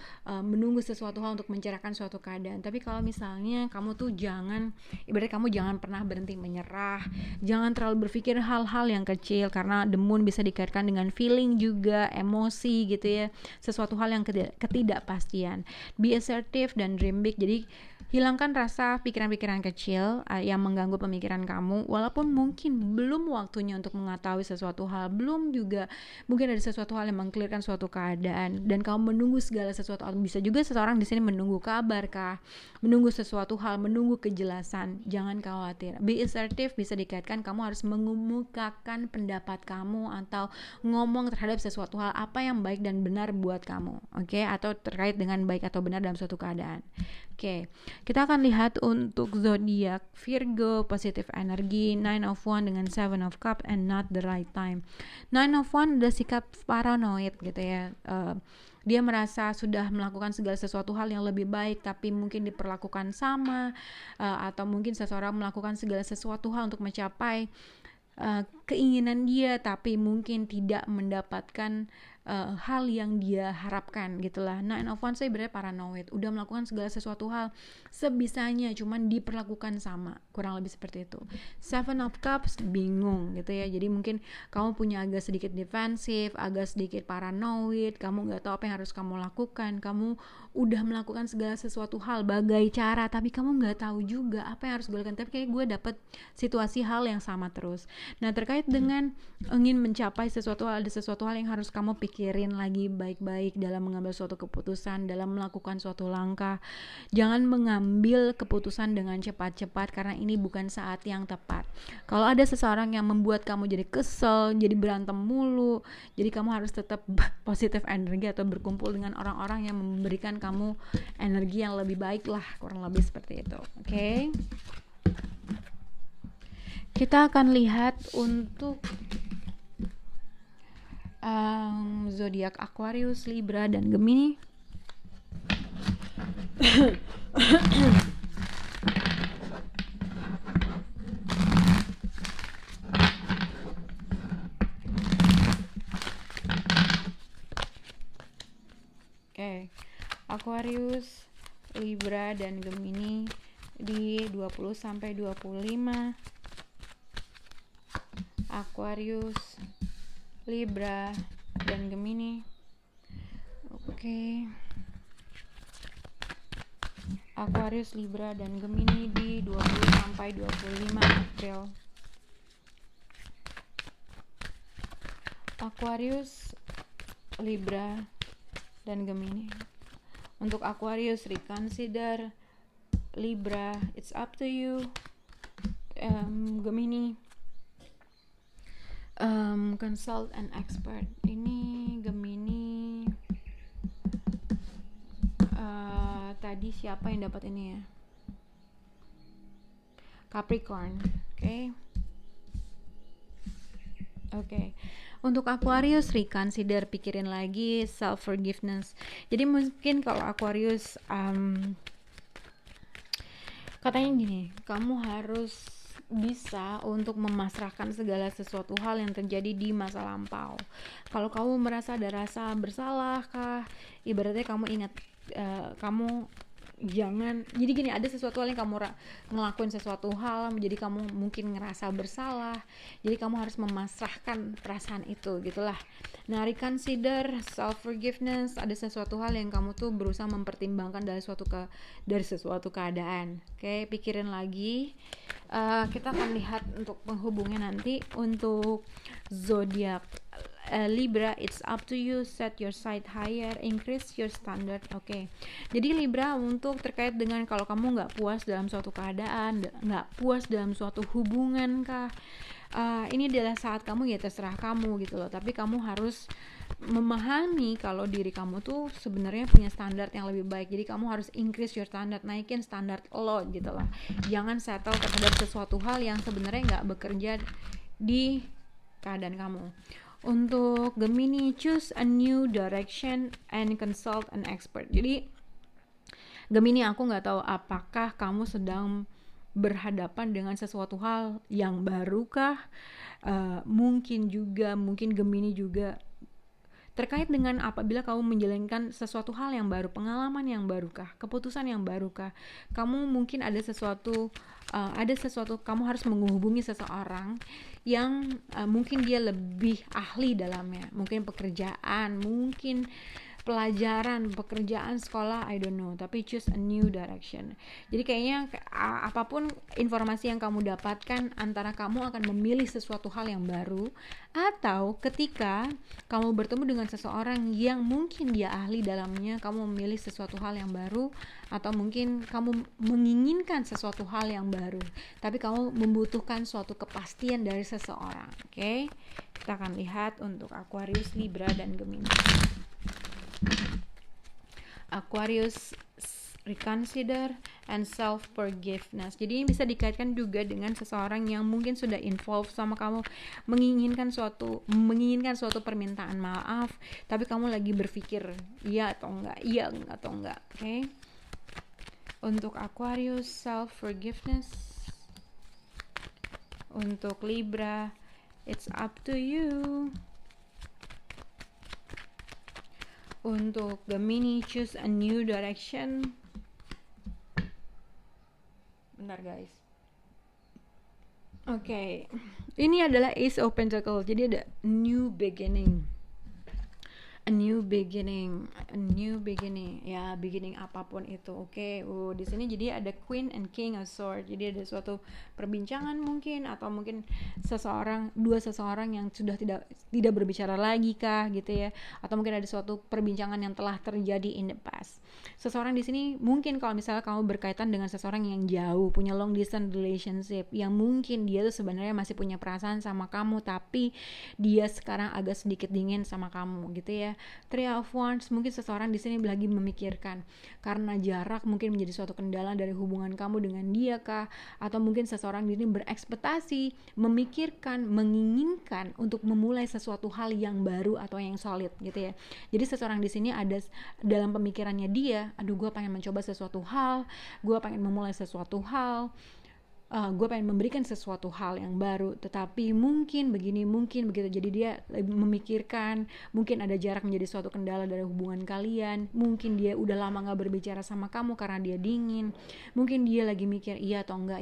sesuatu hal untuk mencerahkan suatu keadaan. Tapi kalau misalnya kamu tuh ibarat kamu jangan pernah berhenti menyerah, jangan terlalu berpikir hal-hal yang kecil, karena the moon bisa dikaitkan dengan feeling juga, emosi gitu ya, sesuatu hal yang ketidakpastian. Be assertive dan dream big. Jadi hilangkan rasa pikiran-pikiran kecil yang mengganggu pemikiran kamu, walaupun mungkin belum waktunya untuk mengetahui sesuatu hal, belum juga mungkin ada sesuatu hal yang mengklirkan suatu keadaan, dan kamu menunggu segala sesuatu. Bisa juga seseorang di sini menunggu kabar kah, menunggu sesuatu hal, menunggu kejelasan. Jangan khawatir. Be assertive bisa dikaitkan kamu harus mengemukakan pendapat kamu atau ngomong terhadap sesuatu hal apa yang baik dan benar buat kamu, atau terkait dengan baik atau benar dalam suatu keadaan. Oke, kita akan lihat untuk zodiak Virgo, positif energi, Nine of Wands dengan Seven of Cups, and not the right time. Nine of Wands udah sikap paranoid gitu ya. Dia merasa sudah melakukan segala sesuatu hal yang lebih baik, tapi mungkin diperlakukan sama, atau mungkin seseorang melakukan segala sesuatu hal untuk mencapai keinginan dia, tapi mungkin tidak mendapatkan hal yang dia harapkan gitulah. Nine of Wands saya berarti paranoid, udah melakukan segala sesuatu hal sebisanya, cuman diperlakukan sama, kurang lebih seperti itu. Seven of Cups bingung gitu ya, jadi mungkin kamu punya agak sedikit defensif, agak sedikit paranoid, kamu nggak tahu apa yang harus kamu lakukan, kamu udah melakukan segala sesuatu hal bagai cara, tapi kamu nggak tahu juga apa yang harus gue lakukan. Tapi kayak gue dapet situasi hal yang sama terus. Nah, terkait dengan ingin mencapai sesuatu hal, ada sesuatu hal yang harus kamu pikirin lagi baik-baik dalam mengambil suatu keputusan, dalam melakukan suatu langkah. Jangan mengambil keputusan dengan cepat-cepat, karena ini bukan saat yang tepat. Kalau ada seseorang yang membuat kamu jadi kesel, jadi berantem mulu, jadi kamu harus tetap positif energi atau berkumpul dengan orang-orang yang memberikan kamu energi yang lebih baik lah, kurang lebih seperti itu. Oke? Kita akan lihat untuk zodiak Aquarius, Libra, dan Gemini. Oke. Aquarius, Libra, dan Gemini di 20 sampai 25. Aquarius, Libra, dan Gemini. Oke. Aquarius, Libra, dan Gemini di 20 sampai 25 April. Aquarius, Libra, dan Gemini. Untuk Aquarius, reconsider. Libra, it's up to you. Gemini, consult an expert. Ini Gemini, tadi siapa yang dapat ini ya? Capricorn. Oke. Untuk Aquarius, reconsider, pikirin lagi, self forgiveness. Jadi mungkin kalau Aquarius katanya gini, kamu harus bisa untuk memasrahkan segala sesuatu hal yang terjadi di masa lampau. Kalau kamu merasa ada rasa bersalah kah, ibaratnya kamu ingat, kamu jangan, jadi gini, ada sesuatu hal yang kamu ngelakuin sesuatu hal, jadi kamu mungkin ngerasa bersalah, jadi kamu harus memasrahkan perasaan itu gitulah. Nah, reconsider, self forgiveness, ada sesuatu hal yang kamu tuh berusaha mempertimbangkan dari sesuatu keadaan. Oke, pikirin lagi. Kita akan lihat untuk penghubungnya nanti. Untuk zodiak Libra, it's up to you, set your sight higher, increase your standard. Oke. Jadi Libra, untuk terkait dengan kalau kamu nggak puas dalam suatu keadaan, nggak puas dalam suatu hubungan kah, ini adalah saat kamu, ya terserah kamu gitu loh, tapi kamu harus memahami kalau diri kamu tuh sebenarnya punya standar yang lebih baik. Jadi kamu harus increase your standard, naikin standar lo gitu lah. Jangan settle terhadap sesuatu hal yang sebenarnya nggak bekerja di keadaan kamu. Untuk Gemini, choose a new direction and consult an expert. Jadi Gemini, aku nggak tahu apakah kamu sedang berhadapan dengan sesuatu hal yang baru kah? Mungkin Gemini juga terkait dengan apabila kamu menjalankan sesuatu hal yang baru, pengalaman yang barukah, keputusan yang barukah, kamu mungkin ada sesuatu kamu harus menghubungi seseorang yang mungkin dia lebih ahli dalamnya, mungkin pekerjaan, mungkin pekerjaan, sekolah, I don't know, tapi choose a new direction. Jadi kayaknya apapun informasi yang kamu dapatkan, antara kamu akan memilih sesuatu hal yang baru, atau ketika kamu bertemu dengan seseorang yang mungkin dia ahli dalamnya, kamu memilih sesuatu hal yang baru, atau mungkin kamu menginginkan sesuatu hal yang baru, tapi kamu membutuhkan suatu kepastian dari seseorang. Oke? Kita akan lihat untuk Aquarius, Libra, dan Gemini. Aquarius, reconsider, and self forgiveness. Jadi ini bisa dikaitkan juga dengan seseorang yang mungkin sudah involve sama kamu, menginginkan suatu permintaan maaf, tapi kamu lagi berpikir iya atau enggak. Oke. Untuk Aquarius, self forgiveness. Untuk Libra, it's up to you. Untuk Gemini, choose a new direction. Bentar guys. Oke. Ini adalah Ace of Pentacles. Jadi ada new beginning. A new beginning, ya, beginning apapun itu. Oke. Di sini jadi ada Queen and King of Swords. Jadi ada suatu perbincangan mungkin, atau mungkin dua seseorang yang sudah tidak berbicara lagi kah gitu ya, atau mungkin ada suatu perbincangan yang telah terjadi in the past. Seseorang di sini mungkin kalau misalnya kamu berkaitan dengan seseorang yang jauh, punya long distance relationship, yang mungkin dia tuh sebenarnya masih punya perasaan sama kamu, tapi dia sekarang agak sedikit dingin sama kamu gitu ya. Three of Wands, mungkin seseorang di sini lagi memikirkan karena jarak mungkin menjadi suatu kendala dari hubungan kamu dengan dia kah, atau mungkin seseorang di sini berekspektasi, memikirkan, menginginkan untuk memulai sesuatu hal yang baru atau yang solid gitu ya. Jadi seseorang di sini ada dalam pemikirannya dia, aduh gue pengen mencoba sesuatu hal, gue pengen memulai sesuatu hal, gue pengen memberikan sesuatu hal yang baru, tetapi mungkin begini, mungkin begitu. Jadi dia memikirkan, mungkin ada jarak menjadi suatu kendala dari hubungan kalian, mungkin dia udah lama gak berbicara sama kamu karena dia dingin, mungkin dia lagi mikir iya atau enggak,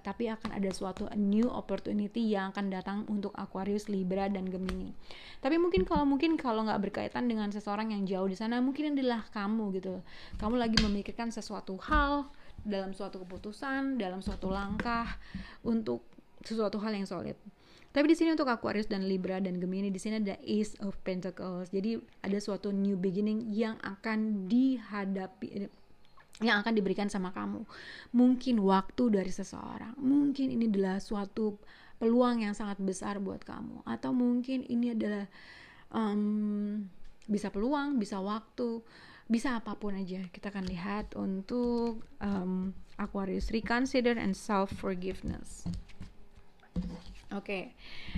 tapi akan ada suatu new opportunity yang akan datang untuk Aquarius, Libra, dan Gemini. Tapi mungkin kalau nggak berkaitan dengan seseorang yang jauh di sana, mungkin adalah kamu gitu, kamu lagi memikirkan sesuatu hal, dalam suatu keputusan, dalam suatu langkah untuk sesuatu hal yang solid. Tapi di sini untuk Aquarius dan Libra dan Gemini, di sini ada Ace of Pentacles. Jadi ada suatu new beginning yang akan dihadapi, yang akan diberikan sama kamu. Mungkin waktu dari seseorang, mungkin ini adalah suatu peluang yang sangat besar buat kamu, atau mungkin ini adalah bisa peluang, bisa waktu, bisa apapun aja. Kita akan lihat untuk Aquarius, reconsider and self forgiveness. Oke.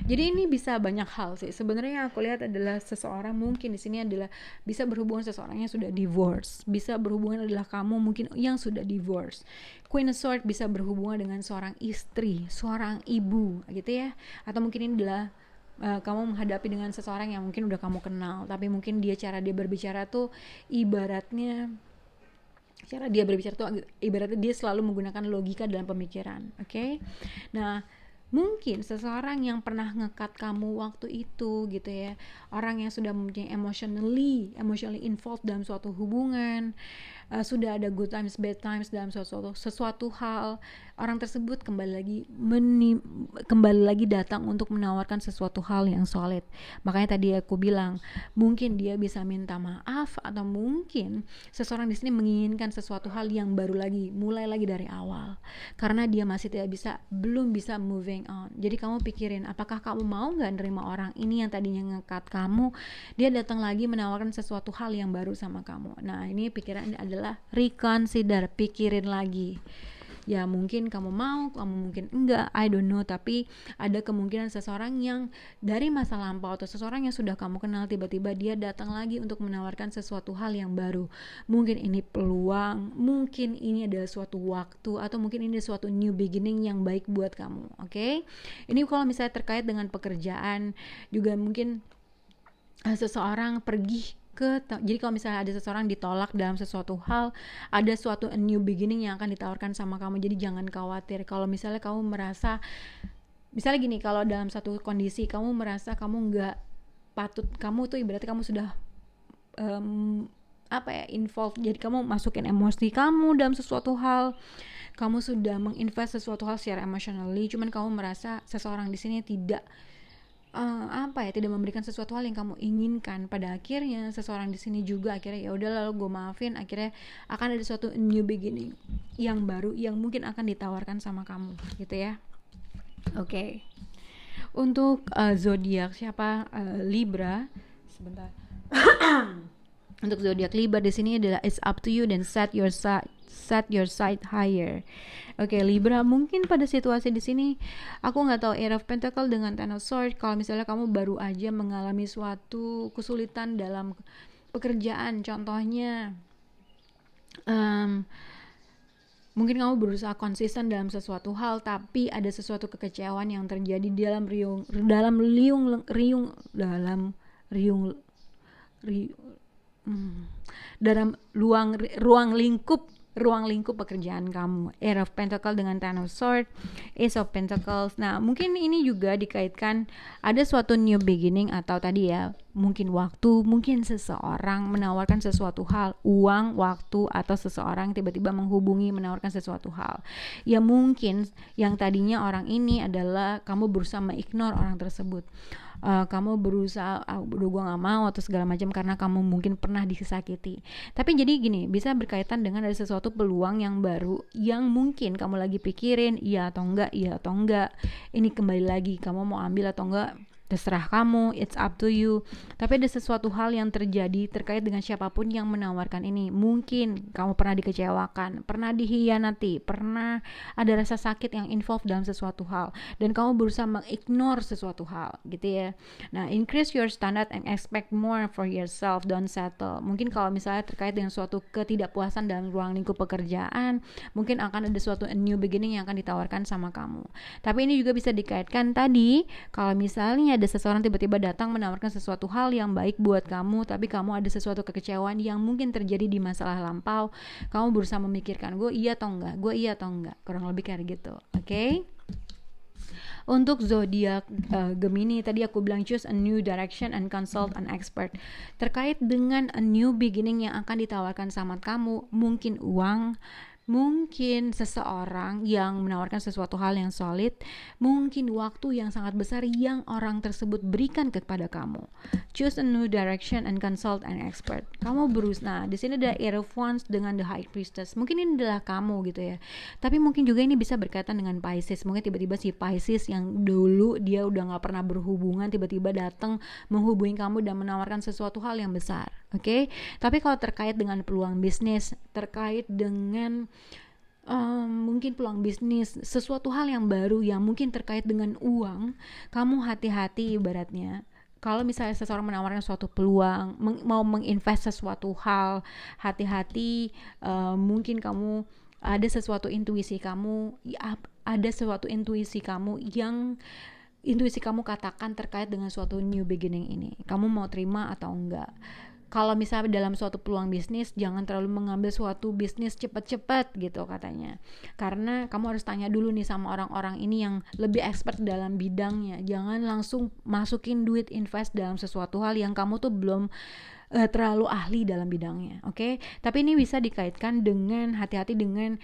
Jadi ini bisa banyak hal sih. Sebenarnya aku lihat adalah seseorang mungkin di sini adalah bisa berhubungan seseorang yang sudah divorce, bisa berhubungan adalah kamu mungkin yang sudah divorce. Queen of Swords bisa berhubungan dengan seorang istri, seorang ibu gitu ya. Atau mungkin ini adalah kamu menghadapi dengan seseorang yang mungkin udah kamu kenal, tapi mungkin cara dia berbicara tuh ibaratnya dia selalu menggunakan logika dalam pemikiran. Oke? Nah, mungkin seseorang yang pernah ngekat kamu waktu itu gitu ya, orang yang sudah mempunyai emotionally involved dalam suatu hubungan, sudah ada good times bad times dalam sesuatu hal, orang tersebut kembali lagi datang untuk menawarkan sesuatu hal yang solid. Makanya tadi aku bilang mungkin dia bisa minta maaf, atau mungkin seseorang di sini menginginkan sesuatu hal yang baru lagi, mulai lagi dari awal, karena dia masih belum bisa moving on. Jadi kamu pikirin, apakah kamu mau nggak nerima orang ini yang tadinya ngekat kamu, dia datang lagi menawarkan sesuatu hal yang baru sama kamu. Nah, ini pikiran adalah reconsider, pikirin lagi. Ya mungkin kamu mau, kamu mungkin enggak, I don't know. Tapi ada kemungkinan seseorang yang dari masa lampau atau seseorang yang sudah kamu kenal, tiba-tiba dia datang lagi untuk menawarkan sesuatu hal yang baru. Mungkin ini peluang, mungkin ini adalah suatu waktu, atau mungkin ini suatu new beginning yang baik buat kamu. Oke? Ini kalau misalnya terkait dengan pekerjaan, juga mungkin seseorang pergi jadi kalau misalnya ada seseorang ditolak dalam sesuatu hal, ada suatu new beginning yang akan ditawarkan sama kamu. Jadi jangan khawatir kalau misalnya kamu merasa, misalnya gini, kalau dalam satu kondisi kamu merasa kamu nggak patut, kamu tuh ibaratnya kamu sudah involved, jadi kamu masukin emosi kamu dalam sesuatu hal, kamu sudah menginvest sesuatu hal secara emotionally, cuman kamu merasa seseorang di sini tidak tidak memberikan sesuatu hal yang kamu inginkan. Pada akhirnya seseorang di sini juga akhirnya ya udah, lalu gue maafin, akhirnya akan ada suatu new beginning yang baru yang mungkin akan ditawarkan sama kamu gitu ya. Oke. Untuk zodiak siapa? Libra. Sebentar. Untuk zodiak Libra di sini adalah it's up to you, dan set your set your sight higher. Oke, Libra, mungkin pada situasi di sini aku nggak tahu Eight of Pentacle dengan Ten of Swords. Kalau misalnya kamu baru aja mengalami suatu kesulitan dalam pekerjaan, contohnya mungkin kamu berusaha konsisten dalam sesuatu hal, tapi ada sesuatu kekecewaan yang terjadi dalam ruang lingkup pekerjaan kamu. Eight of Pentacle dengan Ten of Swords, Ace of Pentacles. Nah, mungkin ini juga dikaitkan ada suatu new beginning, atau tadi ya, mungkin waktu, mungkin seseorang menawarkan sesuatu hal, uang, waktu, atau seseorang tiba-tiba menghubungi menawarkan sesuatu hal. Ya mungkin yang tadinya orang ini adalah kamu berusaha mengignore orang tersebut. Kamu berusaha, udah gue gak mau atau segala macam karena kamu mungkin pernah disakiti. Tapi jadi gini, bisa berkaitan dengan ada sesuatu peluang yang baru yang mungkin kamu lagi pikirin, iya atau enggak. Ini kembali lagi, kamu mau ambil atau enggak, terserah kamu, it's up to you. Tapi ada sesuatu hal yang terjadi terkait dengan siapapun yang menawarkan ini. Mungkin kamu pernah dikecewakan, pernah dihianati, pernah ada rasa sakit yang involved dalam sesuatu hal, dan kamu berusaha mengignore sesuatu hal gitu ya. Nah, increase your standard and expect more for yourself, don't settle. Mungkin kalau misalnya terkait dengan suatu ketidakpuasan dalam ruang lingkup pekerjaan, mungkin akan ada suatu new beginning yang akan ditawarkan sama kamu. Tapi ini juga bisa dikaitkan tadi, kalau misalnya ada seseorang tiba-tiba datang menawarkan sesuatu hal yang baik buat kamu, tapi kamu ada sesuatu kekecewaan yang mungkin terjadi di masalah lampau, kamu berusaha memikirkan, gue iya atau enggak, kurang lebih kayak gitu. Oke? Untuk zodiak Gemini, tadi aku bilang choose a new direction and consult an expert. Terkait dengan a new beginning yang akan ditawarkan sama kamu, mungkin uang, mungkin seseorang yang menawarkan sesuatu hal yang solid, mungkin waktu yang sangat besar yang orang tersebut berikan kepada kamu. Choose a new direction and consult an expert. Kamu berusaha. Nah, di sini ada Eight of Wands dengan the High Priestess. Mungkin ini adalah kamu gitu ya. Tapi mungkin juga ini bisa berkaitan dengan Pisces. Mungkin tiba-tiba si Pisces yang dulu dia udah nggak pernah berhubungan tiba-tiba datang menghubungi kamu dan menawarkan sesuatu hal yang besar. Oke? Tapi kalau terkait dengan peluang bisnis, terkait dengan mungkin peluang bisnis, sesuatu hal yang baru yang mungkin terkait dengan uang, kamu hati-hati ibaratnya. Kalau misalnya seseorang menawarkan suatu peluang, mau menginvest sesuatu hal, hati-hati. Mungkin kamu ada sesuatu intuisi kamu, yang intuisi kamu katakan terkait dengan suatu new beginning ini. Kamu mau terima atau enggak? Kalau misalnya dalam suatu peluang bisnis, jangan terlalu mengambil suatu bisnis cepat-cepat gitu katanya. Karena kamu harus tanya dulu nih sama orang-orang ini yang lebih expert dalam bidangnya. Jangan langsung masukin duit invest dalam sesuatu hal yang kamu tuh belum terlalu ahli dalam bidangnya. Oke? Tapi ini bisa dikaitkan dengan hati-hati dengan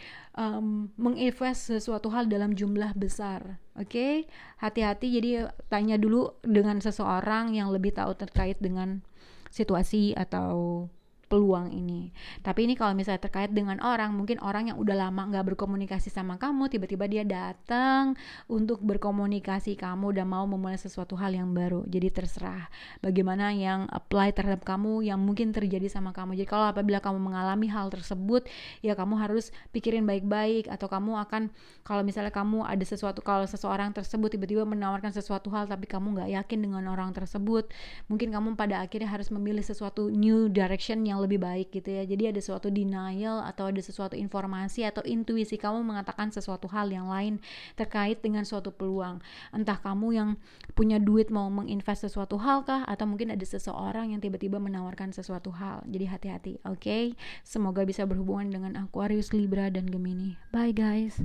menginvest sesuatu hal dalam jumlah besar. Oke? Hati-hati, jadi tanya dulu dengan seseorang yang lebih tahu terkait dengan situasi atau peluang ini. Tapi ini kalau misalnya terkait dengan orang, mungkin orang yang udah lama gak berkomunikasi sama kamu, tiba-tiba dia datang untuk berkomunikasi kamu dan mau memulai sesuatu hal yang baru. Jadi terserah bagaimana yang apply terhadap kamu yang mungkin terjadi sama kamu. Jadi kalau apabila kamu mengalami hal tersebut, ya kamu harus pikirin baik-baik, atau kamu akan, kalau misalnya kamu ada sesuatu, kalau seseorang tersebut tiba-tiba menawarkan sesuatu hal tapi kamu gak yakin dengan orang tersebut, mungkin kamu pada akhirnya harus memilih sesuatu new direction yang lebih baik gitu ya. Jadi ada suatu denial atau ada sesuatu informasi atau intuisi kamu mengatakan sesuatu hal yang lain terkait dengan suatu peluang. Entah kamu yang punya duit mau menginvest sesuatu hal kah, atau mungkin ada seseorang yang tiba-tiba menawarkan sesuatu hal. Jadi hati-hati, oke? Semoga bisa berhubungan dengan Aquarius, Libra, dan Gemini. Bye guys.